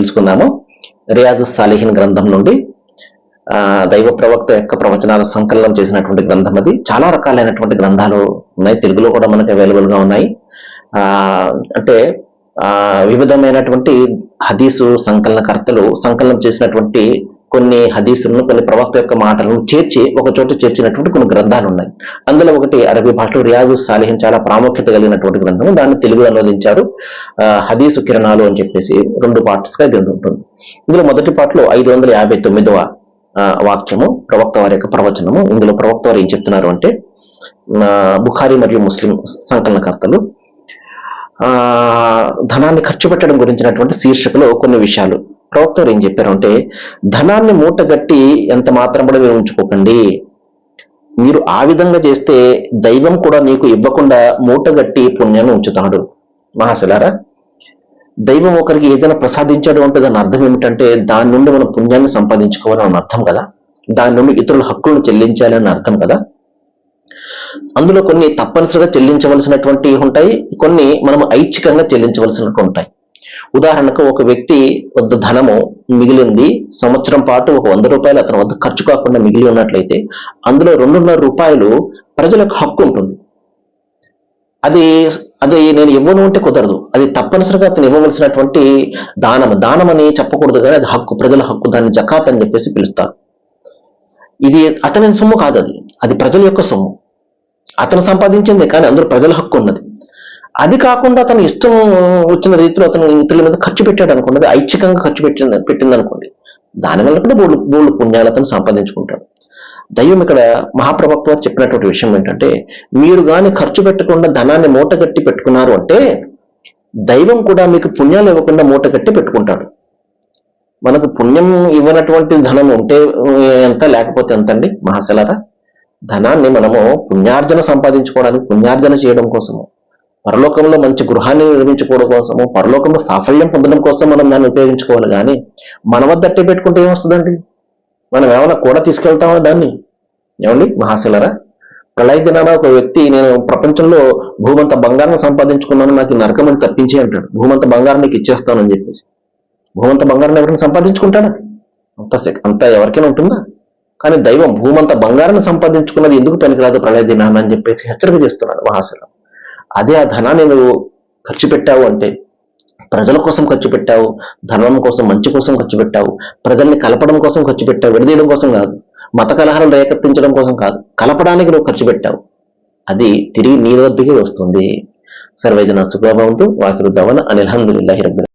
తెలుసుకుందాము. రియాజు సాలిహీన్ గ్రంథం నుండి దైవ ప్రవక్త యొక్క ప్రవచనాల సంకలనం చేసినటువంటి గ్రంథం అది. చాలా రకాలైనటువంటి గ్రంథాలు ఉన్నాయి, తెలుగులో కూడా మనకు అవైలబుల్ గా ఉన్నాయి. అంటే వివిధమైనటువంటి హదీసు సంకలనకర్తలు సంకలనం చేసినటువంటి కొన్ని హదీసులను, కొన్ని ప్రవక్త యొక్క మాటలను చేర్చి ఒక చోట చేర్చినటువంటి కొన్ని గ్రంథాలు ఉన్నాయి. అందులో ఒకటి అరబీ భాషలో రియాజు సాలిహీన్, చాలా ప్రాముఖ్యత కలిగినటువంటి గ్రంథం. దాన్ని తెలుగు అనువదించారు. హదీసు కిరణాలు అని చెప్పేసి 2 పార్ట్స్ గా ఇది ఉంటుంది. ఇందులో మొదటి పార్ట్లో 559వ వాక్యము ప్రవక్త వారి యొక్క ప్రవచనము. ఇందులో ప్రవక్త వారు ఏం చెప్తున్నారు అంటే, బుఖారీ మరియు ముస్లిం సంకలనకర్తలు ధనాన్ని ఖర్చు పెట్టడం గురించినటువంటి శీర్షికలో కొన్ని విషయాలు ప్రవక్త వారు ఏం చెప్పారంటే, ధనాన్ని మూటగట్టి ఎంత మాత్రం కూడా మీరు ఉంచుకోకండి. మీరు ఆ విధంగా చేస్తే దైవం కూడా నీకు ఇవ్వకుండా మూటగట్టి పుణ్యాన్ని ఉంచుతాడు. మహాశలారా, దైవం ఒకరికి ఏదైనా ప్రసాదించాడు అంటే దాని అర్థం ఏమిటంటే దాని నుండి మనం పుణ్యాన్ని సంపాదించుకోవాలని అర్థం కదా, దాని నుండి ఇతరుల హక్కులను చెల్లించాలని అర్థం కదా. అందులో కొన్ని తప్పనిసరిగా చెల్లించవలసినటువంటి ఉంటాయి, కొన్ని మనం ఐచ్ఛికంగా చెల్లించవలసినట్టు ఉంటాయి. ఉదాహరణకు, ఒక వ్యక్తి వద్ద ధనము మిగిలింది, సంవత్సరం పాటు ఒక 100 రూపాయలు అతని వద్ద ఖర్చు కాకుండా మిగిలి ఉన్నట్లయితే అందులో 2.5 రూపాయలు ప్రజలకు హక్కు ఉంటుంది. అది నేను ఇవ్వను అంటే కుదరదు. అది తప్పనిసరిగా అతను ఇవ్వవలసినటువంటి దానం అని చెప్పకూడదు, కానీ అది హక్కు, ప్రజల హక్కు. దాన్ని జకాత్ అని చెప్పేసి పిలుస్తారు. ఇది అతని సొమ్ము కాదు, అది ప్రజల యొక్క సొమ్ము. అతను సంపాదించింది, కానీ అందులో ప్రజల హక్కు ఉన్నది. అది కాకుండా అతను ఇష్టం వచ్చిన రీతిలో అతను ఇతరుల మీద ఖర్చు పెట్టాడు అనుకోండి, ఐచ్ఛికంగా ఖర్చు పెట్టింది అనుకోండి, దానివల్ల కూడా బోళ్ళు పుణ్యాలు అతను సంపాదించుకుంటాడు. దైవం ఇక్కడ మహాప్రవక్త వారు చెప్పినటువంటి విషయం ఏంటంటే, మీరు గాని ఖర్చు పెట్టకుండా ధనాన్ని మూటగట్టి పెట్టుకున్నారు అంటే దైవం కూడా మీకు పుణ్యాలు ఇవ్వకుండా మూటగట్టి పెట్టుకుంటాడు. మనకు పుణ్యం ఇవ్వనటువంటి ధనం ఉంటే ఎంత, లేకపోతే ఎంత అండి మహాశలారా. ధనాన్ని మనము పుణ్యార్జన సంపాదించుకోవడానికి, పుణ్యార్జన చేయడం కోసము, పరలోకంలో మంచి గృహాన్ని నిర్మించుకోవడం కోసము, పరలోకంలో సాఫల్యం పొందడం కోసం మనం దాన్ని ఉపయోగించుకోవాలి. కానీ మన వద్ద అట్టే పెట్టుకుంటే ఏమొస్తుందండి? మనం ఏమైనా కూడా తీసుకెళ్తామా దాన్ని? ఏమండి మహాశలరా, ప్రళయ దినాన ఒక వ్యక్తి, నేను ప్రపంచంలో భూమంత బంగారం సంపాదించుకున్నాను, నాకు నరకమని తప్పించి అంటాడు. భూమంత బంగారం నీకు ఇచ్చేస్తానని చెప్పేసి. భూమంత బంగారం ఎవరైనా సంపాదించుకుంటాడా? అంత ఎవరికైనా ఉంటుందా? కానీ దైవం భూమంత బంగారాన్ని సంపాదించుకున్నది ఎందుకు పనికిరాదు ప్రళయ దినాన అని చెప్పేసి హెచ్చరిక చేస్తున్నాడు మహాశలం. అదే ఆ ధనాన్ని నువ్వు ఖర్చు పెట్టావు అంటే ప్రజల కోసం ఖర్చు పెట్టావు, ధర్మం కోసం, మంచి కోసం ఖర్చు పెట్టావు, ప్రజల్ని కలపడం కోసం ఖర్చు పెట్టావు, విడదీయడం కోసం కాదు, మత కలహాలను రేకెత్తించడం కోసం కాదు, కలపడానికి నువ్వు ఖర్చు పెట్టావు. అది తిరిగి నీ వద్దకే వస్తుంది. సర్వేజన సుఖభవంతు. వాకిరు దవన అనిల్ హమ్దులిల్లాహి రబ్బిల్